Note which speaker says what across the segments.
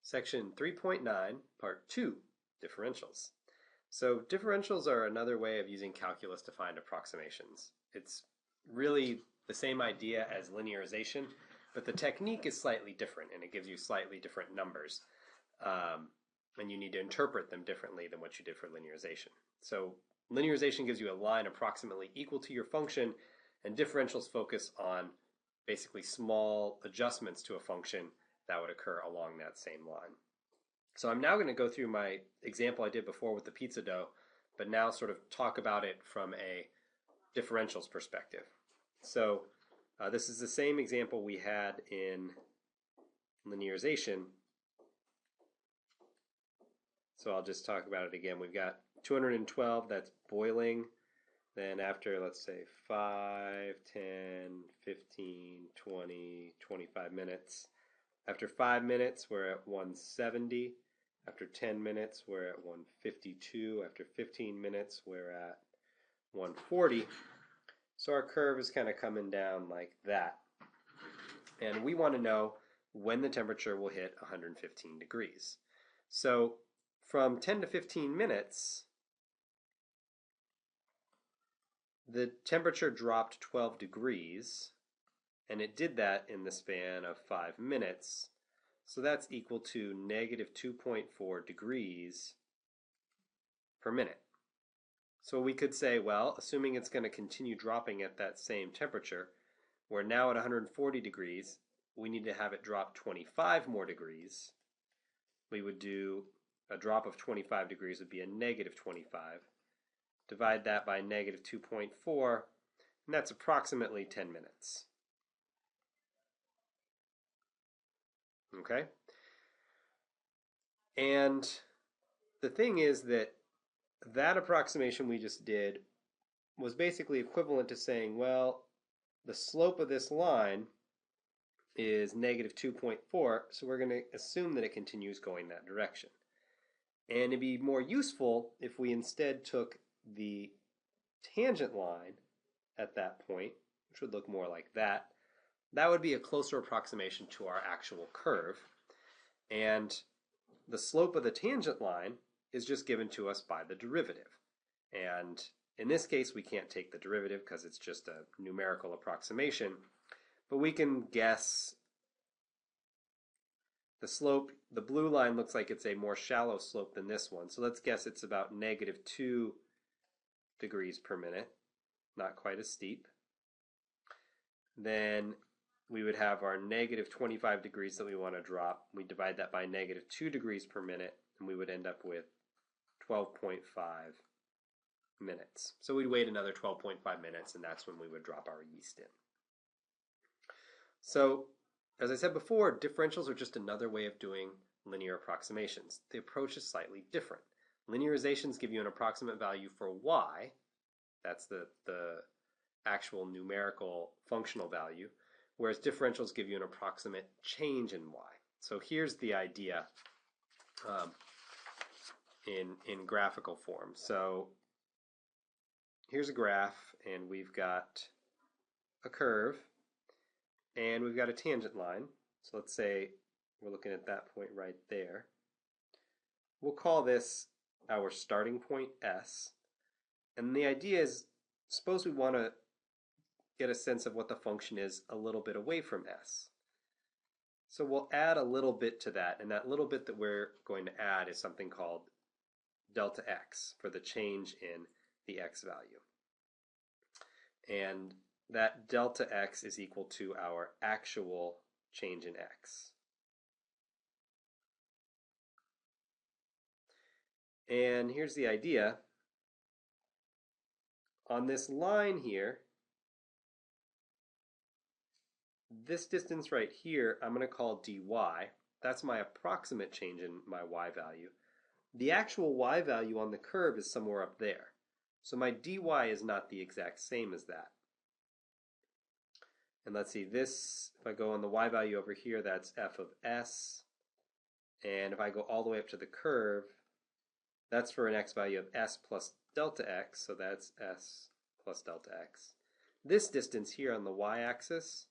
Speaker 1: Section 3.9, Part 2, Differentials. So differentials are another way of using calculus to find approximations. It's really the same idea as linearization, but the technique is slightly different, and it gives you slightly different numbers. And you need to interpret them differently than what you did for linearization. So linearization gives you a line approximately equal to your function, and differentials focus on basically small adjustments to a function that would occur along that same line. So I'm now going to go through my example I did before with the pizza dough, but now sort of talk about it from a differentials perspective. So this is the same example we had in linearization. So I'll just talk about it again. We've got 212, that's boiling. Then after, let's say, 5, 10, 15, 20, 25 minutes. After 5 minutes, we're at 170. After 10 minutes, we're at 152. After 15 minutes, we're at 140. So our curve is kind of coming down like that. And we want to know when the temperature will hit 115 degrees. So from 10 to 15 minutes, the temperature dropped 12 degrees. And it did that in the span of 5 minutes. So that's equal to negative 2.4 degrees per minute. So we could say, well, assuming it's going to continue dropping at that same temperature, we're now at 140 degrees. We need to have it drop 25 more degrees. We would do a drop of 25 degrees would be a negative 25. Divide that by negative 2.4, and that's approximately 10 minutes. Okay? And the thing is that approximation we just did was basically equivalent to saying, well, the slope of this line is negative 2.4, so we're going to assume that it continues going that direction. And it'd be more useful if we instead took the tangent line at that point, which would look more like that. That would be a closer approximation to our actual curve. And the slope of the tangent line is just given to us by the derivative. And in this case, we can't take the derivative because it's just a numerical approximation. But we can guess the slope. The blue line looks like it's a more shallow slope than this one. So let's guess it's about negative 2 degrees per minute. Not quite as steep. Then we would have our negative 25 degrees that we want to drop. We divide that by negative 2 degrees per minute, and we would end up with 12.5 minutes. So we'd wait another 12.5 minutes, and that's when we would drop our yeast in. So, as I said before, differentials are just another way of doing linear approximations. The approach is slightly different. Linearizations give you an approximate value for y. That's the actual numerical functional value. Whereas differentials give you an approximate change in y. So here's the idea in graphical form. So here's a graph, and we've got a curve, and we've got a tangent line. So let's say we're looking at that point right there. We'll call this our starting point S. And the idea is, suppose we want to get a sense of what the function is a little bit away from S. So we'll add a little bit to that, and that little bit that we're going to add is something called delta x for the change in the x value. And that delta x is equal to our actual change in x. And here's the idea. On this line here, this distance right here, I'm going to call dy. That's my approximate change in my y value. The actual y value on the curve is somewhere up there. So my dy is not the exact same as that. And let's see, this, if I go on the y value over here, that's f of s. And if I go all the way up to the curve, that's for an x value of s plus delta x, so that's s plus delta x. This distance here on the y-axis,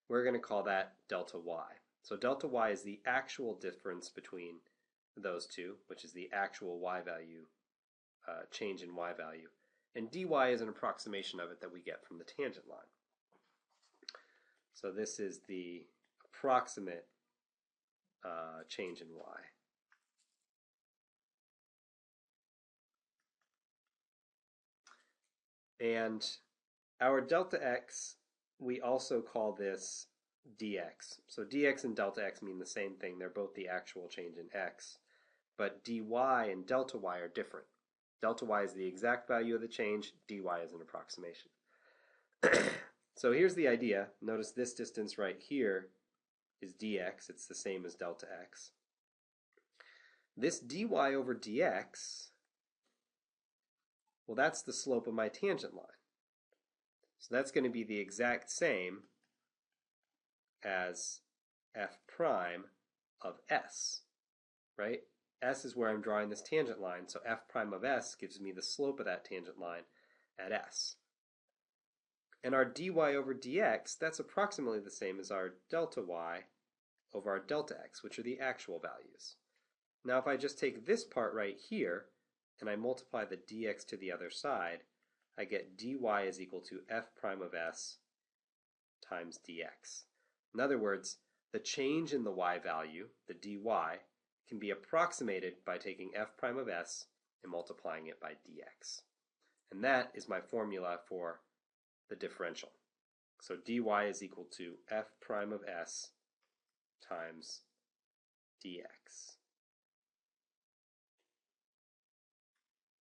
Speaker 1: we're going to call that delta y. So delta y is the actual difference between those two, which is the actual y value, change in y value. And dy is an approximation of it that we get from the tangent line. So this is the approximate change in y. And our delta x, we also call this dx. So dx and delta x mean the same thing. They're both the actual change in x. But dy and delta y are different. Delta y is the exact value of the change. Dy is an approximation. So here's the idea. Notice this distance right here is dx. It's the same as delta x. This dy over dx, well, that's the slope of my tangent line. So that's going to be the exact same as f prime of s, right? S is where I'm drawing this tangent line, so f prime of s gives me the slope of that tangent line at s. And our dy over dx, that's approximately the same as our delta y over our delta x, which are the actual values. Now if I just take this part right here, and I multiply the dx to the other side, I get dy is equal to f prime of s times dx. In other words, the change in the y value, the dy, can be approximated by taking f prime of s and multiplying it by dx. And that is my formula for the differential. So dy is equal to f prime of s times dx.